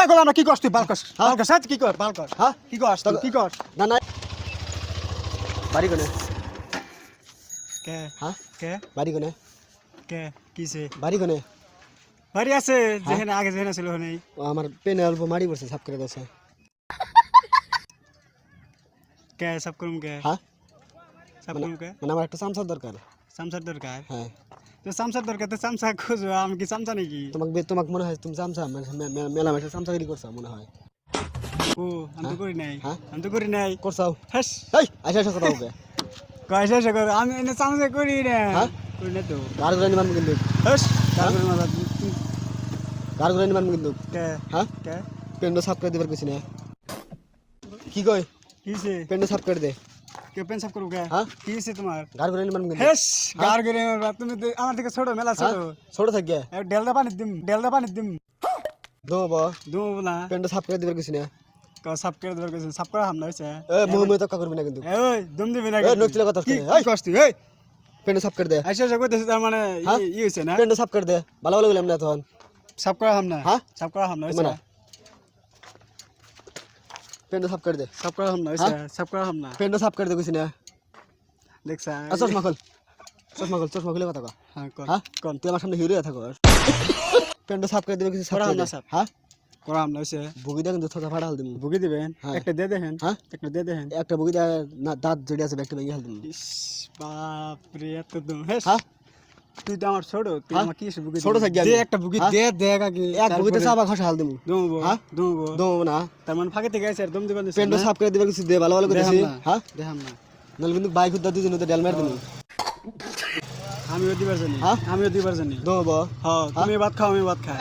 হ্যাঁ গোলাম কি করছ তুই বালকস বালকস সাথে কি কর বালকস হ্যাঁ কি করছ তুই কি কর না না বাড়ি কোনে কে হ্যাঁ কে বাড়ি কোনে কে কিছে বাড়ি কোনে বাড়ি আছে যেখানে আগে যেখানে ছিল নেই ও আমার পেনে অল্প মারি পড়ছে সাফ করে দেছে কে সব করুম কে হ্যাঁ সব করুম কে মানে আমার একটা চামচার দরকার সামসার দরকার হ্যাঁ তো সামসার দরকার তো সামসা খুঁজো আমি কি সামসা নাকি তোমাকে মনে হয় তুমি চামচা মেলা মেশা চামচাগিরি করছো মনে হয় ও আমি তো করি নাই হ্যাঁ? আমি তো করি নাই করছাও হাস এই আইসা আইসা কথা ওকে কয়সা সে কর আমি এনে সামসা করি না হ্যাঁ? করি না তো গার গুলো নিমান কিন্তু হাস তারপরে মাথা গার গুলো নিমান কিন্তু কে হ্যাঁ কে পেন্ডো সাফ করে দিবার কিছু না কি কই কিছে পেন্ডো সাফ করে দে কে পেন সাফ করু কে হ্যাঁ? কিছে তোমার গার গুলো নিমান কিন্তু হেস গার গরে তুমি তো আমার থেকে ছোট মেলা ছোট ছোট থাকে ডেলদা পানি দিম দোবো দুম না পেন্ডো সাফ করে দিবার কিছু না ক সাফ করে দেবার কিছু সাফ করা হামলা হইছে এ মুহ মুহ তো করবি না কিন্তু এই দুম দিবি না এ নকটিলা কথা কি শুনে এই করছ তুই এই পেন্ডো সাফ করে দে আইসা আইসা কইতেছিস তার মানে হ্যাঁ? ই হইছে না পেন্ডো সাফ করে দে ভালো ভালো বললাম না তখন সাফ করা হামলা হ্যাঁ? সাফ করা হামলা হইছে মানে? পেন্ডো সাফ করে দে সাফ করা হামলা হইছে সাফ করা হামলা পেন্ডো সাফ করে দে কিছু না দেখছা চশমা খোল চশমা খুলে কথা কো হ্যাঁ কোন হ্যাঁ কোন তুই আমার সামনে হিরো থাকো পেন্ডো সাফ করে দিবে কিছু সাফ করা করে দে হামলা সাফ। হ্যাঁ করা হামলা হইছে বুগি দে কিন্তু থোড়া ফাড়া হাল দিমু বুকি দিবেন হ্যাঁ। একটা দিয়ে দেখেন হ্যাঁ? একটা দিয়ে দেখেন একটা বুগি দে না দাঁত জড়ি আছে একটা ভেঙে হাল দিমু ইস বাপ রে এত দুম হেস হ্যাঁ? তুই তো আমার ছোট তুই হ্যাঁ? আমার কি বুকি ছোট থাকি আমি। দে একটা বুকি হ্যাঁ? দে দেখ আগে এক বুগিতে চাবা খসা হাল দিমু দুমবো হ্যাঁ? দুমবো দমু না তার মানে ফাঁকে থেকে আছে আর দম দিবেন পেন্ডো সাফ করে দিবে কিছু দে ভালো ভালো করে দেখাম দিছি না হ্যাঁ দেখাম না নাহলে কিন্তু বাইক উদ্দা দুজন তো ডেল মার দিমু আমিও দিবার জানি হ্যাঁ? আমিও দিবার জানি দমবো হ্যাঁ তুমি ভাত খাও আমি ভাত খাই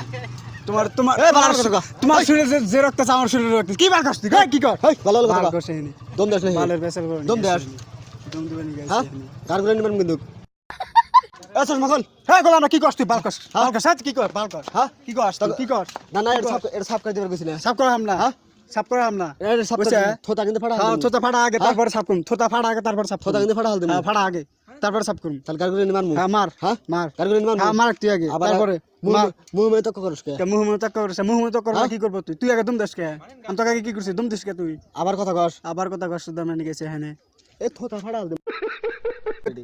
তোমার তোমার এই বালার কথা কও। তোমার শরীরে যে রক্ত আছে আমার শরীরে রক্ত কি বার করছ তুই কি কর হেই ভালো ভালো কথা বার কও। করছ এখানে দম দাস নাই বালের বেসাল করে দম দেস। দম দিবেন হ্যাঁ গাইছে কার করে নিমান কিন্তু এ চশমা খোল হ্যাঁ গোলাম কি করছ তুই বালকস বালকস সাথে কি কর বালকস হ্যাঁ কি করছ তুই কি কর না না এটা সাফ করে দিবার কিছু না সাফ করা হামলা হ্যাঁ? সাফ করা হামলা এটা সাফ করে বুঝছে? থোতা কিন্তু ফাড়া হ্যাঁ হাল দিমু থোতা ফাড়া আগে তারপর সাফ করুম থোতা ফাড়া আগে তারপর সাফ থোতা কিন্তু ফাড়া হাল দিমু হ্যাঁ ফাড়া আগে তারপর সাফ করুম তাহলে কার করে নিমান মু হ্যাঁ মার হ্যাঁ মার কার করে নিমান হ্যাঁ মার তুই আগে আবার তারপরে মার মুহ মুহ তো করস কে মুহ মুহ তক করছ মুহ মুহ তক করবা কি করব তুই তুই আগে দম দেশ কে আমি তোকে আগে কি করছিস দম দিস কে তুই আবার কথা কস আবার কথা কষ্ট দাম নিয়ে গেছে এখানে এ থোতা ফাড়া হাল দিমু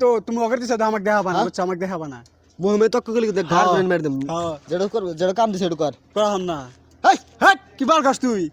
তো তুমি ওকে দিছ আমাকে দেখাবা না বুঝছো আমাকে দেখাবা না মুহ মুহ তো কইলি কিন্তু ঘাড় করে মার দিমু হ্যাঁ যেটা কর যেটা কাম দিছ এটা কর করা হাম না হেই হ্যাঁ কি বার করছ তুই